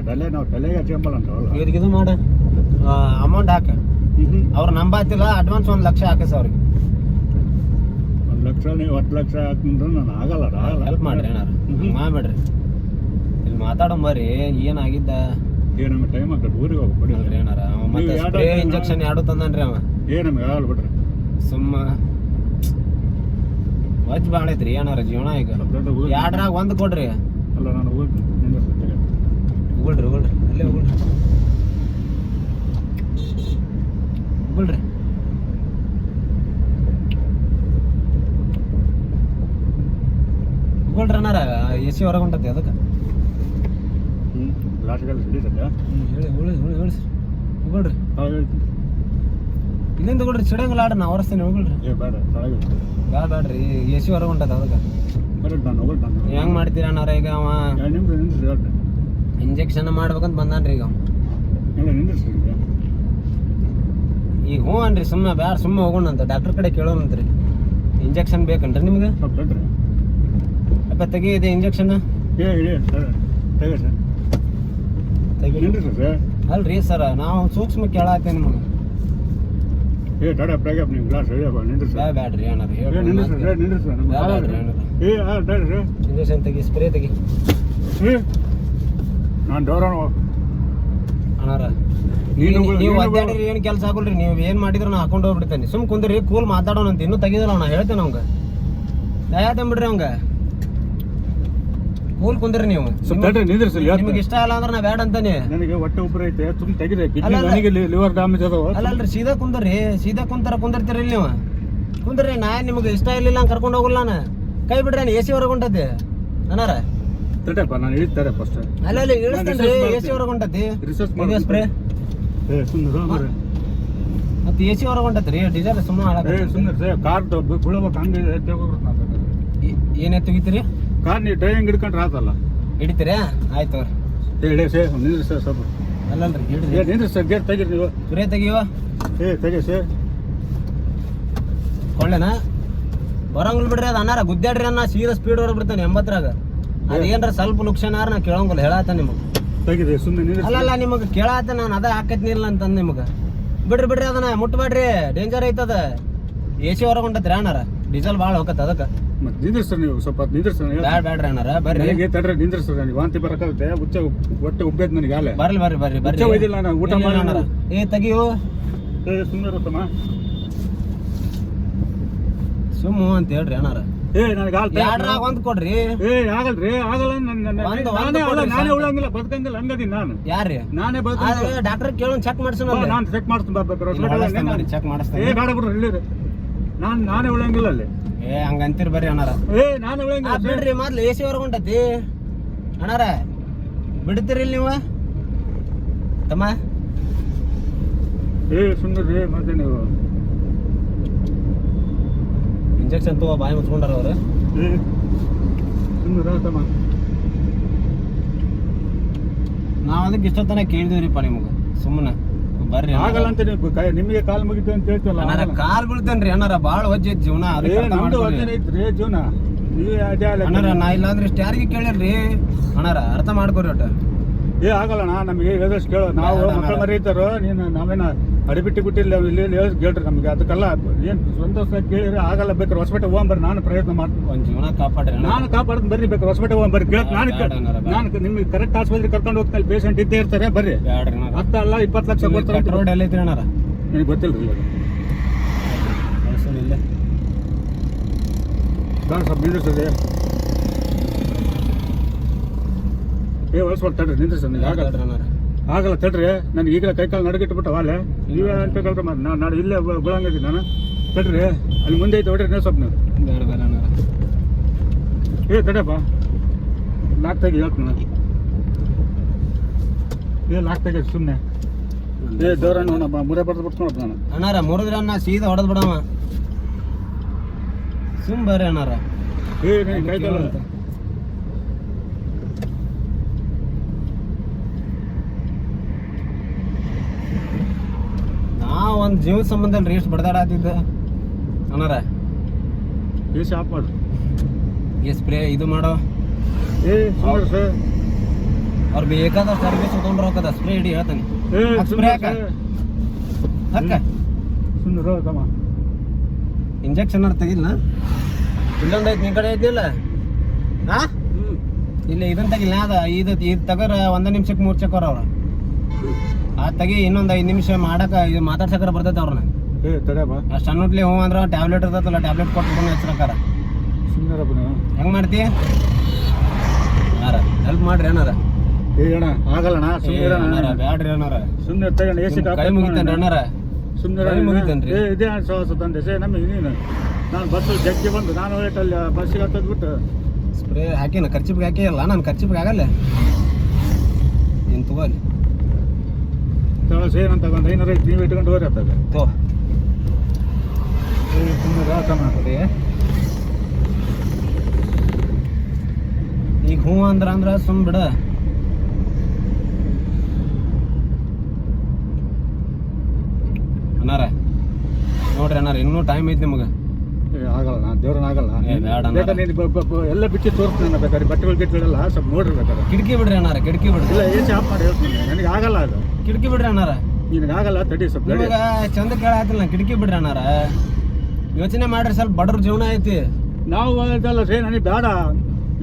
ತಲೆ ನಾವು ತಲೆಗೆ ಹಚ್ಚಂಬಲ್ಲ ಅಂತವಲ್ಲ. ಇವ್ರಿಗೆ ಇದು ಮಾಡ ಅಮೌಂಟ್ ಹಾಕ. ಅವ್ರು ನಂಬಾತಿಲ್ಲ ಅಡ್ವಾನ್ಸ್ 1 ಲಕ್ಷ ಹಾಕಿಸ ಅವ್ರಿಗೆ. 1 ಲಕ್ಷ ನೀವು 10 ಲಕ್ಷ ಹಾಕಿದ್ರೆ ನಾನು ಆಗಲ್ಲ. ಹೆಲ್ಪ್ ಮಾಡ್ರಿ ಏನಾರ ಮಾಡ್ಬೇಡ್ರಿ. ಇಲ್ಲಿ ಮಾತಾಡೋ ಬರ್ರಿ ಏನಾಗಿದ್ದ ನಮ್ಗೆ ಟೈಮ್ ಆಗ್ತದೆ ಊರಿಗೆ ಹೋಗ್ಬಿಡ್ರಿ ಏನಾರ. ಮತ್ತೆ ಸ್ಪ್ರೇ ಇಂಜೆಕ್ಷನ್ ಎರಡು ತಂದನ್ರಿ ಅವ. ನಮ್ಗೆ ಆಗಲ್ಲ ಬಿಡ್ರಿ ಸುಮ್ಮ ವಜ್ ಭಾಳ ಐತ್ರಿ ಏನಾರ ಜೀವನ. ಈಗ 2ರಾಗ 1 ಕೊಡ್ರಿ. ಅಲ್ಲ ನಾನು ಉಗುಳ್ರಿ ಅಲ್ಲೇ ಉಗುಳ್ರಿ ಉಗುಳ್ರಿ ಅಣ್ಣಾರ. AC ಹೊರಗೆ ಹೊಂಟತಿ ಅದಕ್ಕೆ ಹೇಳಿ ಉಗುಳ್ರಿ. ಇಲ್ಲಿಂದ ಉಗುಳ್ರಿ ಸಿಡಂಗಿಲ್ಲ ಆಡ್ರಿ ನಾ ಹೊರಸ್ತೇನೆ. ಉಗುಳ್ರಿ ಬ್ಯಾಡ್ರಿ AC ಹೊರಗೆ ಹೊಂಟದ ಅದಕ್ಕೆ. ಹೆಂಗ್ ಮಾಡ್ತೀರ ಅಣ್ಣಾರ? ಈಗ ಅವ ಇಂಜೆಕ್ಷನ್ ಮಾಡ್ಬೇಕಂತ ಬಂದಾನ್ರಿ ಈಗ. ಎಲ್ಲ ನಿಂದಿರ್ಸಿ ಈಗ ಹ್ಞೂ ಅನ್ರಿ ಸುಮ್ಮನೆ ಬ್ಯಾಡ ಸುಮ್ಮನೆ ಹೋಗೋಣ ಅಂತ ಡಾಕ್ಟರ್ ಕಡೆ ಕೇಳೋಣಂತ್ರಿ. ಇಂಜೆಕ್ಷನ್ ಬೇಕನ್ರಿ ನಿಮ್ಗೆ? ಸ್ವಲ್ಪ ತಡ್ರಿ. ಅಪ್ಪ ತೆಗಿ ಇದೆ ಇಂಜೆಕ್ಷನ್. ಹೇಳಿ ಸರ್ ತೆಗೆ ಸರ್ ತೆಗಿ. ನಿಂದಿರ್ಸಿ ಸರ್. ಅಲ್ರಿ ಸರ್ ನಾವು ಸೂಕ್ಷ್ಮ ಕೇಳಾತೆ ನಿಮಗೆ. ತಡ ಪ್ಯಾಗಪ್ ನೀವು ಗ್ಲಾಸ್ ಹೇಳಿಯಪ್ಪ ನಿಂದಿರ್ಸಿ. ಬ್ಯಾಡ್ರಿ ಅಣ್ಣಾರ ಹೇಳಿ ನಿಂದಿರ್ಸಿ ಸರ್ ನಿಂದಿರ್ಸಿ ತಡ್ರಿ. ಇಂಜೆಕ್ಷನ್ ತೆಗಿ, ಸ್ಪ್ರೇ ತೆಗಿ ನಾನು ಡೋರ ಅಣ್ಣಾರ. ನೀನು ನೀವು ಒದ್ದಾಡ್ರಿ ಏನು ಕೆಲಸ ಆಗೋಲ್ರಿ. ನೀವು ಏನು ಮಾಡಿದ್ರು ನಾ ಹಾಕೊಂಡು ಹೋಗ್ಬಿಡ್ತೇನೆ. ಸುಮ್ ಕುಂದ್ರಿ ಕೂಲ್ ಮಾತಾಡೋಣ ಅಂತ. ಇನ್ನೂ ತೆಗಿದಲ್ಲ ನಾ ಹೇಳ್ತೇನೆ ಅವಂಗ. ದಯಾತೇನ್ ಬಿಡ್ರಿ ಅವಂಗ. ಕೂಲ್ ಕುಂದ್ರಿ ನೀವು. ನಿಂದಿರ್ಸಿ. ನಿಮ್ಗೆ ಇಷ್ಟ ಇಲ್ಲ ಅಂದ್ರೆ ನಾ ಬ್ಯಾಡ ಅಂತಾನೆ. ನನಗೆ ಹೊಟ್ಟೆ ಉಬ್ಬರ ಐತೆ ಸುಮ್ ತೆಗಿದೆ. ನನಗೆ ಲಿವರ್ ಡ್ಯಾಮೇಜ್ ಅದಾವ. ಅಲ್ಲಲ್ರಿ ಸೀದಾ ಕುಂದ್ರಿ. ಸೀದಾ ಕುಂದಿರ್ತೀರಿ ಇಲ್ಲಿ ನೀವು. ಕುಂದ್ರಿ. ನಾ ನಿಮ್ಗೆ ಇಷ್ಟ ಇರ್ಲಿಲ್ಲ ಅಂತ ಕರ್ಕೊಂಡು ಹೋಗಲ್ಲ ನಾನು. ಕೈ ಬಿಡ್ರಿ. ಎ ಸಿ ಹೊರಗೆ ಹೊಂಟತಿ ಅನಾರ. ತಡೆಪ್ಪ ನಾನು ಇಳಿತಾರೆ ಫಸ್ಟ್. ಅಲ್ಲ ಇಳಿಸ್ತೇನ್ರಿ. ಎ ಸಿ ಹೊರಗೆ ಹೊಂಟತಿ. ಸ್ಪ್ರೇ ಮತ್ತೆ ಎ ಸಿ ಹೊರಗೆ ಹೊಂಟತ್ರಿ. ಡೀಸೆಲ್ ಸುಮ್ಮನೆ ಕಾರ್ ಬೀಳ್ಬೇಕು ಹಂಗೆ ಏನೇ ತೆಗಿತೀರಿ? ಕಾರ್ ನೀವು ಡ್ರೈವಿಂಗ್ ಹಿಡ್ಕೊಂಡ್ರೆ ಆತಲ್ಲ. ಹಿಡಿತೀರಾ? ಆಯ್ತು ಹೇಳಿ ಸರ್ ನಿಂದ್ರಿ ಸರ್ ಸ್ವಲ್ಪ. ಅಲ್ಲಲ್ರಿ ಹಿಡ್ರಿ. ನಿಂದ್ರಿ ಸರ್ ಗೇಟ್ ತೆಗೀರಿ ನೀವು. ಸ್ಪ್ರೇ ತೆಗಿಯೋ. ತೆಗಿ ಸರ್. ಕೊಳ್ಳೆನಾ ಬರಂಗಿಲ್ಲ ಬಿಡ್ರಿ. ಅದು ಅನ್ನಾರ ಗುದ್ದಾಡ್ರಿ ಅನ್ನ ಸೀದಾ ಸ್ಪೀಡ್ ಹೊರಗೆ ಬಿಡ್ತಾನೆ 80ರಾಗ. ಅದೇನ್ರ ಸ್ವಲ್ಪ ನುಕ್ಸಾನಾರ ನಾ ಕೇಳಂಗಿಲ್ಲ. ಹೇಳತ್ತ ನಿಮಗೆ. ತೆಗಿದೆ ಸುಮ್ಮನೆ. ಅಲ್ಲಲ್ಲ ನಿಮಗೆ ಕೇಳತ್ತ ನಾನು ಅದ ಹಾಕತ್ನಿಲ್ಲ ಅಂತಂದು ನಿಮಗೆ. ಬಿಡ್ರಿ ಅದನ್ನ ಮುಟ್ಬೇಡ್ರಿ. ಡೇಂಜರ್ ಐತದ. ಎ ಸಿ ಹೊರಗೆ ಹೊಂಟತ್ರಿ ಅಣ್ಣಾರ. ಡೀಸೆಲ್ ಭಾಳ ಹೋಗತ್ತ ಅದಕ್ಕೆ. ಮತ್ತೆ ನಿಂದಿರ್ಸರ್ ನೀವು ಸ್ವಲ್ಪ ನಿಂದಿರ್ಸರ್. ಬ್ಯಾಡ್ರಿ ಅಣ್ಣಾರ ಬರ್ರಿ. ತಡ್ರಿ ನಿಂದಿರ್ಸರ್. ನೀವು ವಾಂತಿ ಬರಕಾಗುತ್ತೆ. ಹೊಟ್ಟೆ ಉಬ್ಬೇದ್ ನನಗೆ ಆಲೆ. ಬರ್ರಿ ಒಯ್ದಿಲ್ಲ ನಾನು ಊಟ ಮಾಡಿ. ತೆಗಿಯೋ. ಸುಮ್ಮನೆ ಇರುತ್ತಮ್ಮ. ಸುಮ್ಮ ಅಂತ ಹೇಳ್ರಿ ಅಣ್ಣಾರ. ನನಗೆ ಎರಡ್ರಾಗ ಒಂದ್ ಕೊಡ್ರಿ. ಆಗಲ್ರಿ ಆಗಲ್ಲ. ನಾನೇ ಉಳಂಗಿಲ್ಲ ಬದುಕಂಗಿಲ್ಲ ಹಂಗದೀನಿ ನಾನು. ಯಾರ್ರಿ? ನಾನೇ ಡಾಕ್ಟರ್ ಕೇಳೋನ್ ಚೆಕ್ ಮಾಡ್ಸೋಣ. ನಾನು ಚೆಕ್ ಮಾಡಿಸ್ತೀನಿ. ಚೆಕ್ ಮಾಡಿಸ್ತೀನಿ. ಬೇಡ ಬಿಡ್ರಿ ಇಲ್ಲಿ ನಾನೇ ಉಳಂಗಿಲ್ಲ ಅಲ್ಲಿ. ಹಂಗಂತೀರಿ ಬರ್ರಿ ಅಣ್ಣಾರ. ನಾನೇ ಉಳಂಗಿಲ್ಲ. ಬಿಡ್ರಿ ಮೊದ್ಲು ಎ ಸಿ ಹೊರಗೆ ಹೊಂಟತಿ ಅಣ್ಣಾರ. ಬಿಡ್ತೀರಿ ನೀವು ತಮ್ಮ? ಸುಂದರ್ರಿ ಮತ್ತೆ ನೀವು ಇಂಜೆಕ್ಷನ್ ತಗೋ. ಬಾಯಿ ಮುಚ್ಕೊಂಡಾರ ಅವ್ರು. ಸುಂದರ ನಾವ್ ಅದಕ್ಕೆ ಇಷ್ಟೊತ್ತನ ಕೇಳಿದಿವ್ರಿಪ್ಪ ನಿಮ್ಗೆ. ಸುಮ್ಮನೆ ಬರ್ರಿ. ಆಗಲ್ಲ ಅಂತ ನಿಮಗೆ ಕಾಲ್ ಮುಗಿತು ಅಂತ ಹೇಳ್ತಲ್ಲ. ಕಾಲ್ ಬೀಳ್ತೇನ್ರಿ ಅಣ್ಣಾರ. ಬಾಳ ವಜ್ಜೆ ಐತಿ ಜೀವನ. ಐತ್ರಿ ಜೀವನ. ಅಣ್ಣಾರ ನಾ ಇಲ್ಲ ಅಂದ್ರೆ ಇಷ್ಟ ಯಾರಿಗೆ ಕೇಳಿರ್ರಿ ಅಣ್ಣಾರ. ಅರ್ಥ ಮಾಡ್ಕೊರಿ ಒಟ್ಟ. ಆಗಲ್ಲಣ್ಣ ನಮಗೆ ಹೇಳಿದಷ್ಟು ಕೇಳೋ. ನಾವು ಮಕ್ಕಳು ಮರೀತಾರೋ ನೀನು ನಾವೇನ ಅಡಿಬಿಟ್ಟು ಬಿಟ್ಟಿಲ್ಲ ಇಲ್ಲಿ ಹೇಳ್ರಿ ನಮ್ಗೆ. ಅದಕ್ಕೆಲ್ಲ ಏನ್ ಸಂತೋಷ ಕೇಳಿದ್ರೆ ಆಗಲ್ಲ. ಬೇಕಾದ್ರೆ ಹೊಸಪೇಟೆ ಹೋಗ್ಬರ್ರಿ. ನಾನು ಪ್ರಯತ್ನ ಮಾಡ್ತೀನಿ. ಒಂದ್ ಜೀವನ ಕಾಪಾಡ್ರಿ. ನಾನು ಕಾಪಾಡ್ತೀನಿ ಬರ್ರಿ. ಬೇಕಾದ್ರೆ ಹೊಸಪೇಟೆ ಹೋಗ್ಬರ್ರಿ. ನಾನು ನಿಮ್ಗೆ ಕರೆಕ್ಟ್ ಆಸ್ಪತ್ರೆ ಕರ್ಕೊಂಡು ಹೋಗ್ತಾ. ಪೇಷಂಟ್ ಇದ್ದೇ ಇರ್ತಾರೆ. ಬರ್ರಿ. 10 ಅಲ್ಲ 20 ಲಕ್ಷ ಕೊಡ್ತಾರೆ. ರೋಡ್ ಎಲ್ಲ ಐತ್ರಿ ಅಣ್ಣಾರ? ನಿನಗೆ ಗೊತ್ತಿಲ್ರಿ. ಇಲ್ಲೇ ಸ್ವಲ್ಪ ನಿಂದಿರ್ತದೆ. ಹೊಲ್ಸ್ಕೊಟ್ಟು ತಡ್ರಿ ನಿಂದ್ರಿ. ಆಗಲ್ಲ ತಡ್ರಿ. ನನಗೆ ಈಗಲೇ ಕೈಕಾಲು ನಡಗಿಟ್ಬಿಟ್ಟು ಅಲ್ಲೇ ನೀವೇ ಅಂತ ಕಲ್ತ ಮಾಡಿ ನಾನು ಇಲ್ಲೇ ಗುಳಂಗಿದ್ದೀನಿ ನಾನು. ತಡ್ರಿ ಅಲ್ಲಿ ಮುಂದೆ ಐತೆ ಹೊಡ್ರಿ. ನೀವು ಸ್ವಲ್ಪ ನೀವು ತಡಪ್ಪ. ಲಾಕ್ ತೆಗಿ ಹೇಳ್ತೀನಿ ನಾನು. ಲಾಕ್ ತೆಗಿ ಸುಮ್ಮನೆ. ದೂರ ನೋಡಪ್ಪ. ಮುರೇ ಬರ್ದು ಬಿಡ್ಸ್ಕೊಳಪ್ಪ ನಾನು. ಅಣ್ಣಾರ ಮುರಿದ್ರೆ ಅಣ್ಣ ಸೀದಾ ಹೊಡೆದ್ ಬಿಡವ. ಸುಮ್ ಬರ್ರಿ ಅಣ್ಣಾರ. ಕೈಕಾಲು ಅಂತ ಒಂದ್ ಜೀವ ಸಂಬಂಧ ಅಲ್ರಿ ಎಷ್ಟು ಬಡದಾಡತ್ತಿದ್ದ ಅಣ್ಣಾರ. ಆಫ್ ಮಾಡು. ಸ್ಪ್ರೇ ಇದು ಮಾಡೋ. ಅವ್ರು ಬೇಕಾದ ಸರ್ವಿಸ್ ತಗೊಂಡ್ರ ಹೋಗದ. ಸ್ಪ್ರೇ ಹಿಡಿ ಹೇಳ್ತಾನೆ. ಸ್ಪ್ರೇ ಹಾಕ. ಇಂಜೆಕ್ಷನ್ ತೆಗಿಲ್ಲ. ಇಲ್ಲೊಂದ್ ಐತಿ ನಿನ್ ಕಡೆ ಐತಿಲ್ಲ. ಹಾ ಇಲ್ಲ ಇದನ್ನ ತೆಗಿಲ್ಲ. ಅದ ಇದು ತಗರ 1 ನಿಮಿಷಕ್ಕೆ 3 ಚಕ್ರ ಅವ್ರ. ತೆಗಿ. ಇನ್ನೊಂದು 5 ನಿಮಿಷ ಮಾಡಕ ಇದು ಮಾತಾಡ್ಸಕ್ರ ಬರ್ತೈತೆ ಅವ್ರನ್ನ. ಅಷ್ಟು ಅನ್ನೋಟ್ಲಿ ಹ್ಞೂ ಅಂದ್ರೆ ಟ್ಯಾಬ್ಲೆಟ್ ಇರ್ತೈತಲ್ಲ. ಟ್ಯಾಬ್ಲೆಟ್ ಕೊಟ್ಟು ಹೆಚ್ರಕ್ಕಾರ. ಹೆಂಗ್ ಮಾಡ್ತಿ ಅಣ್ಣಾರ? ಹೆಲ್ಪ್ ಮಾಡ್ರಿ ಅಣ್ಣಾರ. ಆಗಲ್ಲಣ್ಣ ಸುಮ್ಮನೆ ಬ್ಯಾಡ್ರಿ ಅಣ್ಣಾರ. ಸುಮ್ಮನೆ ತಗೊಂಡು ಎ ಸಿ ಕೈ ಮುಗಿತೇನ್ರಿ ಅಣ್ಣಾರ? ಸುಮ್ಮನೆ ಮುಗಿತೇನ್ರಿ. ಇದೇ ಸವಾಸ ತಂದೆ ಸೇ ನಮಗೆ ನೀನು. ನಾನು ಬಸ್ ಜಗ್ಗಿ ಬಂದು ನಾನು ಅಲ್ಲಿ ಬಸ್ಸಿಗೆ ಹತ್ತದ್ಬಿಟ್ಟು ಸ್ಪ್ರೇ ಹಾಕಿನ ಖರ್ಚಿಪ್ಗೆ ಹಾಕಿಲ್ಲ. ನಾನು ಖರ್ಚಿಪ್ಗೆ ಆಗಲ್ಲ. ನೀನು ತಗೋಲಿ. ಏನಂತ ತಗೊಂಡು 500 ಐತಿ. ನೀವು ಇಟ್ಕೊಂಡು ಹೋಗ್ರಿ ಅತ್ತಾಗ. ಈಗ ಹ್ಞೂ ಅಂದ್ರ ಸುಮ್ ಬಿಡ. ಅಣ್ಣಾರ ಇನ್ನೂ ಟೈಮ್ ಐತಿ ನಿಮಗೆ. ಆಗಲ್ಲ, ನಾನು ದೇವ್ರನ್ನ ಆಗಲ್ಲ. ಬೇಡ ಬೇಕಾದ್ರೆ ನೀನು ಎಲ್ಲ ಬಿಚ್ಚಿ ತೋರಿಸ್ತೀನಿ ನಾನು. ಬೇಕಾದ್ರೆ ಬಟ್ಟೆಗಳು ಗಿಟ್ಟೆಗಳೆಲ್ಲ ಸ್ವಲ್ಪ ನೋಡಿರ್ಬೇಕಾದ್ರೆ. ಕಿಟಕಿ ಬಿಡ್ರಿ ಅಣ್ಣಾರ, ಕಿಟಕಿ ಬಿಡ್ರಿ. ಇಲ್ಲ ಎ ಸಿ ಆಫ್ ಮಾಡಿ ಹೇಳ್ತೀನಿ, ನನಗೆ ಆಗಲ್ಲ ಅದು. ಕಿಟಕಿ ಬಿಡ್ರಿ ಅಣ್ಣಾರ, ನಿನಗಾಗಲ್ಲ ತಡಿ ಸ್ವಲ್ಪ. ನಿಮಗೆ ಚಂದ ಕೇಳಾತಿಲ್ಲ, ಕಿಟಕಿ ಬಿಡ್ರಿ ಅಣ್ಣಾರ. ಯೋಚನೆ ಮಾಡ್ರಿ, ಸ್ವಲ್ಪ ಬಡ್ರ ಜೀವನ ಐತಿ. ನಾವು ಅದಲ್ಲ ರೀ, ನನಗೆ ಬೇಡ.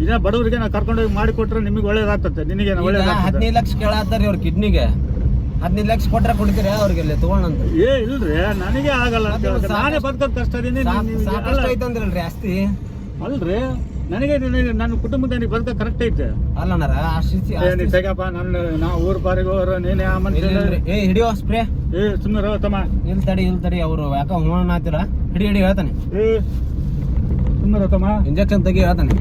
ಇದೇ ಬಡವರಿಗೆ ನಾವು ಕರ್ಕೊಂಡೋಗಿ ಮಾಡಿಕೊಟ್ರೆ ನಿಮಗೆ ಒಳ್ಳೇದಾಗ್ತದೆ, ನಿನಗೆ ಒಳ್ಳೇದಾಗ್ತದೆ. 15 ಲಕ್ಷ ಕೇಳಾತಾರಿ ಅವ್ರ ಕಿಡ್ನಿಗೆ. 15 ಲಕ್ಷ ಕೊಟ್ರೆ ಕೊಡ್ತೀರಿ ಅವ್ರಿಗೆ ಅಲ್ಲಿ ತಗೊಳ್ಳಂತ? ಏ ಇಲ್ರಿ, ನನಗೆ ಆಗಲ್ಲ ಅಂತ ಹೇಳ್ತಾರೆ. ನಾನೇ ಬದುಕೋದು ಕಷ್ಟ ಇದೀನಿ. ಸಾಕಷ್ಟು ಐತಂದ್ರಲ್ರಿ ಆಸ್ತಿ. ಅಲ್ರಿ, ನನಗೆ ನನ್ನ ಕುಟುಂಬದ ನನಗೆ ಬದುಕ ಕರೆಕ್ಟ್ ಐತೆ. ಅಲ್ಲಣ್ಣಾರ ಆಸ್ತಿ ತೆಗಪ್ಪ, ನಾವು ಊರ್ ಪಾರಿಗೆ ಹೋರ ನೀನೇ ಆ ಮನುಷ್ಯ. ಏ ಹಿಡಿಯೋ ಸ್ಪ್ರೇ. ಏ ಸುಮ್ಮನೆ ತಮ್ಮ. ಇಲ್ ತಡಿ ಅವ್ರು ಯಾಕ ಹೋಣ ಆತಿರ. ಹಿಡಿ ಹೇಳ್ತಾನೆ. ಏ ಸುಮ್ಮನೆ ತಮ್ಮ, ಇಂಜೆಕ್ಷನ್ ತೆಗಿ ಹೇಳ್ತಾನೆ.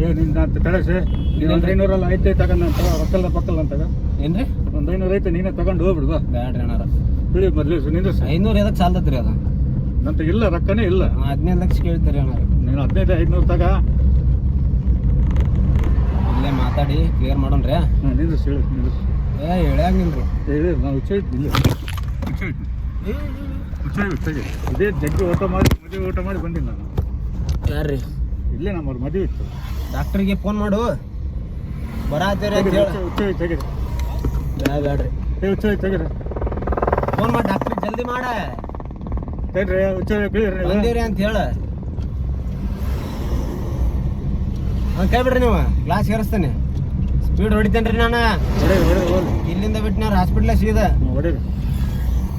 ಏ ನಿನ್ನ ತಡಸಿ, ಒಂದು 500 ಐತೆ ತಗೊಂಡಂತ ಒಕ್ಕಲ್ದ ಪಕ್ಕಲ್ ಅಂತಾಗ. ಏನ್ರಿ? ಒಂದು 500 ಐತೆ, ನೀನೇ ತಗೊಂಡು ಹೋಗ್ಬಿಡ್ಬಾ. ಬ್ಯಾಡ್ರಿ ಅಣ್ಣಾರ, ಬಿಡಿ ಮೊದ್ಲು ನಿಂದ. 500 ಎದಕ್ ಸಾಲ್ತತ್ರಿ ಅದ? ನಂತ ಇಲ್ಲ, ರೊಕ್ಕನೇ ಇಲ್ಲ. 15 ಲಕ್ಷ ಕೇಳ್ತೀರಿ ಅಣ್ಣಾರ. ನೀನು 15 500 ತಗ. ಇಲ್ಲೇ ಮಾತಾಡಿ ಕ್ಲಿಯರ್ ಮಾಡೋಣ್ರಿ. ನಿಂದು ಹೇಳಿ, ನಿಂದು. ಏ ಹೇಳ್ಯಾಂಗಿಲ್ರಿ. ಹೇಳಿ, ನಾವು ಹುಚ್ಚ ಇಲ್ಲ. ಇದೇ ಜಗ್ಗಿ ಮದುವೆ ಊಟ ಮಾಡಿ ಬಂದಿಲ್ಲ ನಾನು. ಯಾರ್ರಿ? ಇಲ್ಲೇ ನಮ್ಮವ್ರ ಮದುವೆ ಇತ್ತು. ಡಾಕ್ಟ್ರಿಗೆ ಫೋನ್ ಮಾಡು, ಬರಾತೀರಿ ಅಂತ ಹೇಳಿ. ತೆಗಿರಿ. ಬ್ಯಾಡ್ರಿ, ತೆಗಿರಿ. ಫೋನ್ ಮಾಡಿ ಡಾಕ್ಟ್ರಿಗೆ ಜಲ್ದಿ ಮಾಡ. ತೆಗ್ರಿ, ಬಂದೀವ್ರಿ ಅಂತ ಹೇಳ. ಕೈ ಬಿಡ್ರಿ, ನೀವು ಗ್ಲಾಸ್ ಏರಿಸ್ತೇನೆ. ಸ್ಪೀಡ್ ಹೊಡಿತೇನ್ರಿ ನಾನು. ಇಲ್ಲಿಂದ ಬಿಟ್ಟಿನಾರ ಹಾಸ್ಪಿಟ್ಲ ಸೀದಾ ಹೊಡೀರಿ.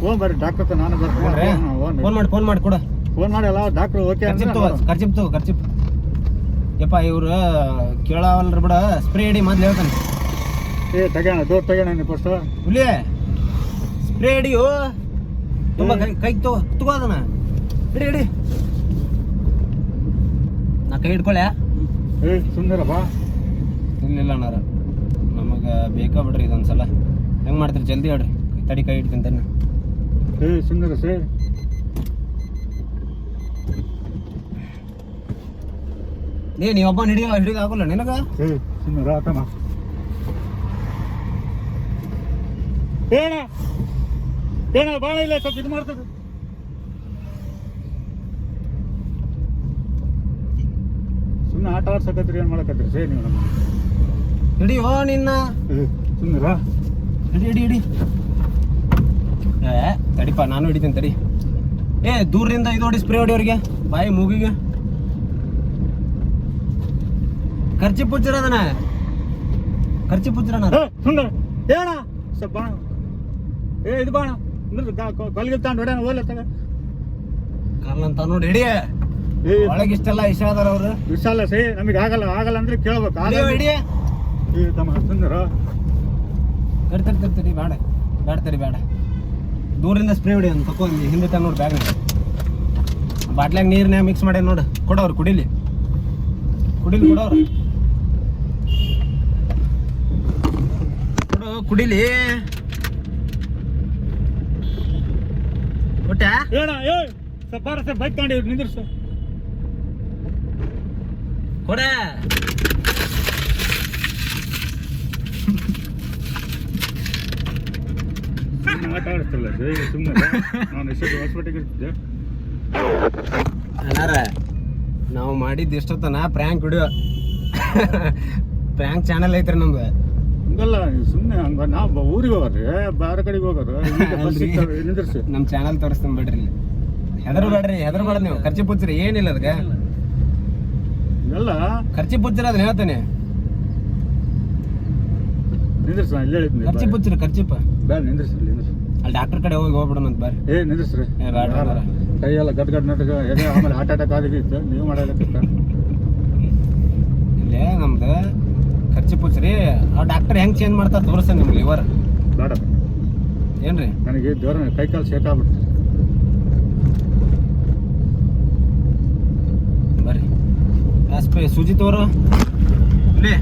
ಫೋನ್ ಬರ್ರಿ ಡಾಕ್ಟರ್, ನಾನು ಬರ್ತೀನಿ. ಫೋನ್ ಮಾಡಿ ಕೊಡ. ಫೋನ್ ಮಾಡಿ ಅಲ್ಲ ಡಾಕ್ಟ್ರು ಓಕೆ. ಖರ್ಚಿಪ್ ಯಪ್ಪ, ಇವ್ರು ಕೇಳವಲ್ರಿ ಬಿಡ. ಸ್ಪ್ರೇ ಹಿಡಿ ಮೊದ್ಲು ಹೇಳ್ತಾನೆ. ಏ ತೆಗೋಣ, ದೂರ ತೆಗೋಣ ನೀನು ಫಸ್ಟ್. ಹುಲಿ ಸ್ಪ್ರೇ ಹಿಡಿಯೋ, ತುಂಬ ಕೈ ತಗೋ ಅದನ್ನ. ಹಿಡಿ. ನಾ ಕೈ ಹಿಡ್ಕೊಳ್ಳೆ. ಏ ಸುಮ್ಮನಿರಪ್ಪ. ಇಲ್ಲ ಅಣ್ಣಾರ, ನಮಗೆ ಬೇಕಾ ಬಿಡ್ರಿ ಇದೊಂದ್ಸಲ. ಹೆಂಗೆ ಮಾಡ್ತೀರಿ ಜಲ್ದಿ ಹೇಳ್ರಿ. ತಡಿ, ಕೈ ಹಿಡ್ತೀನಿ. ಏ ಸುಮ್ಮನಿರ ಸರ್. ನೀವೊಬ್ಬ ಹಿಡಿಯೋಕೆ ಆಗೋಲ್ಲ ನಿನಗ? ಸುಮ್ಮನಿರ ಆತಮ್ಮ. ಏನ ಭಾಳ ಇಲ್ಲ, ಸ್ವಲ್ಪ ಇದು ಮಾಡ್ತದೆ. ಸುಮ್ಮನೆ ಆಟ ಆಡ್ಸಕತ್ರಿ, ಏನು ಮಾಡಕತ್ರಿ ಸೇ ನೀವು ನಮ್ಮ? ಹಿಡಿಯೋ ನಿನ್ನ. ಸುಮ್ಮನಿರ. ಹಿಡಿ. ತಡಿಪ್ಪ, ನಾನು ಹಿಡಿತೀನಿ ತಡಿ. ಏ ದೂರದಿಂದ ಇದು ಹೊಡಿ, ಸ್ಪ್ರೇ ಹೊಡಿ ಅವ್ರಿಗೆ ಬಾಯಿ ಮೂಗಿಗೆ. ಖರ್ಚಿ ಪುಚ್ಚಿರೋದನ ಸುಮ್ಮನೆ ಏನ ಸ್ವಲ್ಪ ಬಾಣ. ಏ ಇದು ಬಾಣ ಕೊಲ್ಗೆ ತಗೊಂಡು ಹೊಡ್ಯಾನ ಹೋಗ್ಲ ತಗ. ಕಾಲಂತ ನೋಡಿ ಹಿಡಿಯ. ಒಳಗೆ ಇಷ್ಟೆಲ್ಲ ಇಷ್ಟ ಅದಾರ ಅವ್ರು. ವಿಶಾಲ ಸೇ, ನಮಗೆ ಆಗಲ್ಲ ಅಂದ್ರೆ ಕೇಳ್ಬೇಕು. ಹಿಡಿಯ. ಏ ತಮ್ಮ ಸುಂದರ. ತಡಿ ಬೇಡ. ದೂರಿಂದ ಸ್ಪ್ರೇ ಹೊಡಿ ಅಂತ ತಕೋ. ಹಿಂದೆ ತಂದು ನೋಡಿ ಬ್ಯಾಗ್ ಬಾಟ್ಲಾಗ ನೀರ್ನ್ಯಾಗ ಮಿಕ್ಸ್ ಮಾಡಿ ನೋಡು. ಕೊಡೋರು ಕುಡಿಲಿ ಕೊಡೋರು. ಕುಡಿಲಿ. ಒಟ್ಟೆ ಏನ ಸ್ವಲ್ಪ ಬೈಕ್ ತಗೊಂಡಿ ನಿಂದಿರ್ಸ. ಕೊಡ. ಆಟ ಆಡಿಸ್ತಲ್ಲ ಸುಮ್ಮನೆ. ನಾನು ಎಷ್ಟು ಹಾಸ್ಪಿಟಲ್ಗೆ ಇರ್ತಿದ್ದೆ. ಅಣ್ಣಾರ, ನಾವು ಮಾಡಿದ್ದು ಎಷ್ಟೊತ್ತನ ಪ್ರ್ಯಾಂಕ್ ವಿಡಿಯೋ. ಪ್ರ್ಯಾಂಕ್ ಚಾನಲ್ ಐತ್ರಿ ನಮ್ದು. ಹಂಗಲ್ಲ, ಸುಮ್ಮನೆ ಹಂಗ ನಾವು ಊರಿಗೆ ಹೋಗ್ರಿ, ಬೇರೆ ಕಡೆಗೆ ಹೋಗೋರು. ನಿಂದಿರ್ಸಿ ನಮ್ಮ ಚಾನಲ್ ತೋರಿಸ್ತೀನಿ ಬಿಡ್ರಿ. ಹೆದರ್ಬೇಡ್ರಿ ನೀವು. ಖರ್ಚಿ ಪುಚ್ಚಿರಿ ಏನಿಲ್ಲ ಅದಕ್ಕೆ. ಎಲ್ಲ ಖರ್ಚಿ ಪುಚ್ಚಿರ ಅದನ್ನ ಹೇಳ್ತೇನೆ. ನಿಂದಿರ್ಸ, ಇಲ್ಲಿ ಹೇಳಿದ್ನಿ. ಖರ್ಚಿಪ್ಪ ಬೇಡ, ನಿಂದಿರ್ಸಿ ಅಲ್ಲಿ ಡಾಕ್ಟರ್ ಕಡೆ ಹೋಗ್ಬಿಡೋಣ ಅಂತ ಬರ್ರಿ. ಏ ನಿಂದಿರ್ಸ್ರಿ. ಕೈಯೆಲ್ಲ ಗಡ್ ನಟಕ ಎದೆ, ಆಮೇಲೆ ಹಾರ್ಟ್ ಅಟ್ಯಾಕ್ ಆಗಿತ್ತು. ನೀವು ಮಾಡಲಿಕ್ಕಿತ್ತ ಇಲ್ಲೇ ನಮ್ದು ಖರ್ಚಿ ಪುಚ್ಚಿರಿ. ಆ ಡಾಕ್ಟರ್ ಹೆಂಗ್ ಚೇಂಜ್ ಮಾಡ್ತಾರೆ ತೋರಿಸ್ತಾನೆ ನಿಮ್ಗೆ. ಲಿವರ್ ಬೇಡ ಏನ್ರಿ? ನನಗೆ ಜ್ವರ, ಕೈ ಕಾಲು ಶೇಕಾಗ್ಬಿಡ್ತು. ಬರ್ರಿ ಸೂಜಿ ತೋರು. ಇಲ್ಲಿ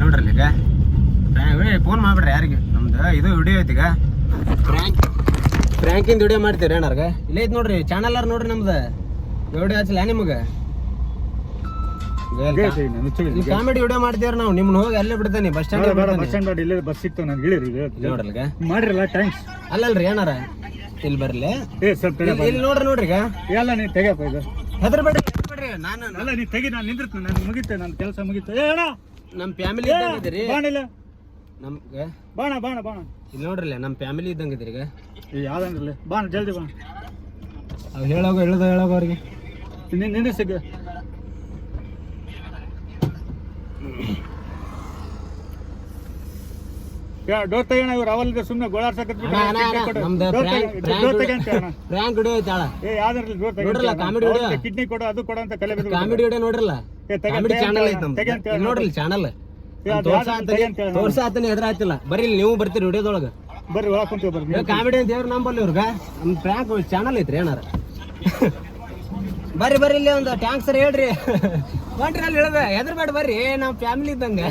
ನೋಡ್ರಿ. ಈಗ ಫೋನ್ ಮಾಡ್ಬಿಡ್ರಿ ಯಾರಿಗೆ. ನಮ್ದು ಇದು ವಿಡಿಯೋ ಐತಿ. ಈಗ ಪ್ರ್ಯಾಂಕಿಂದ ವಿಡಿಯೋ ಮಾಡ್ತೀರಿ ಏನಾರ್ಗ? ಇಲ್ಲೇ ಐತಿ ನೋಡ್ರಿ ಚಾನಲ್ ನೋಡ್ರಿ. ನಮ್ದು ವಿಡಿಯೋ ಹಚ್ಚಲ ನಿಮ್ಗೆ. ಕಾಮಿಡಿ ವಿಡಿಯೋ ಮಾಡ್ತೀವ್ರಿ ನಾವು. ನಿಮ್ನ ಹೋಗಿ ಅಲ್ಲೇ ಬಿಡ್ತೇನೆ ಬಸ್ ಸ್ಟ್ಯಾಂಡ್. ಇಲ್ಲೇ ಬಸ್ ಸಿಕ್ತು ನನಗೆ. ಹೇಳಿರಿ ನೋಡ್ರಲ್ಗ ಮಾಡಿರಲ್ಲ. ಥ್ಯಾಂಕ್ಸ್. ಅಲ್ಲಲ್ರಿ ಏನಾರ ಇಲ್ಲಿ ಬರ್ಲಿ ಏ ಸ್ವಲ್ಪ ಇಲ್ಲಿ ನೋಡ್ರಿ ಈಗ ಎಲ್ಲ ನೀನು ತೆಗಿಯಪ್ಪ ಇದು ಹೆದರ್ಬೇಡ್ರಿ ನಾನು ಅಲ್ಲ ನೀನು ತೆಗಿ, ನಾನು ನಿಂದಿರ್ತೀನಿ, ನಾನು ಮುಗಿತೆ, ನನ್ನ ಕೆಲಸ ಮುಗಿತೆ. ಏ ಅಣ್ಣ ನಮ್ಮ ಫ್ಯಾಮಿಲಿ ಇದ್ದಂಗಿದ್ದೀರಿ ಬಾಣಿಲ್ಲ, ನಮ್ಗೆ ಬಾಣ ಬಾಣ ಬಾಣ. ಇಲ್ಲಿ ನೋಡ್ರಲ್ಲ ನಮ್ಮ ಫ್ಯಾಮಿಲಿ ಇದ್ದಂಗಿದ್ದೀರಿ ಈಗ ಯಾವ್ದಂದ್ರಲ್ಲ ಬಾಣ, ಜಲ್ದಿ ಬಾಣ. ಅವ್ ಹೇಳೋಗ ಅವ್ರಿಗೆ ನಿಂದಿರ್ಸಿಗ ಡೋರ್ ತೆಗೋಣ. ಇವ್ರು ಅವಲ್ಲಿದೆ ಸುಮ್ಮನೆ ಗೋಳಾಡ್ಸಕತ್ಬಿಟ್ಟು ನಮ್ದು ಡೋರ್ ತೆಗಿ ಅಂತ ಅಣ್ಣ. ಪ್ರ್ಯಾಂಕ್ ವಿಡಿಯೋ ಐತಾಳ ಏ ಯಾವ್ದ್ರಲ್ಲಿ ಡೋರ್ ನೋಡ್ರಲ್ಲ ಕಾಮಿಡಿ ವಿಡಿಯೋ ಕಿಡ್ನಿ ಕೊಡು, ಅದು ಕೊಡು ಅಂತ ಕಲೆ ಬಿದ್ದು ಕಾಮಿಡಿ ವಿಡಿಯೋ ನೋಡ್ರಲ್ಲ ಕಾಮಿಡಿ ಚಾನಲ್ ಐತೆ ನಮ್ದು ನೋಡ್ರಿ ಚಾನಲ್ ತೋರ್ಸ ಆತನ ಎದ್ರ ಆಯ್ತಿಲ್ಲ. ಬರ್ರಿ ಇಲ್ಲಿ ನೀವು ಬರ್ತೀರಿ ವಿಡಿಯೋದೊಳಗ, ಬರ್ರಿ ಒಳಗೆ ಕುಂತೀವಿ ಬರ್ರಿ. ಕಾಮಿಡಿ ಅಂತ ಹೇಳ್ರಿ ನಂಬಲ್ಲಿ ಇವ್ರಗ ನಮ್ ಪ್ರ್ಯಾಂಕ್ ಚಾನಲ್ ಐತ್ರಿ ಏನಾರ. ಬರ್ರಿ ಇಲ್ಲಿ ಒಂದು ಟ್ಯಾಂಕ್ ಸರ್ ಹೇಳ್ರಿ ಬಂಟ್ರಿ ಅಲ್ಲಿ ಹೇಳ್ದೆ ಹೆದರ್ಬೇಡ ಬರ್ರಿ ನಮ್ಮ ಫ್ಯಾಮಿಲಿ ಇದ್ದಂಗೆ.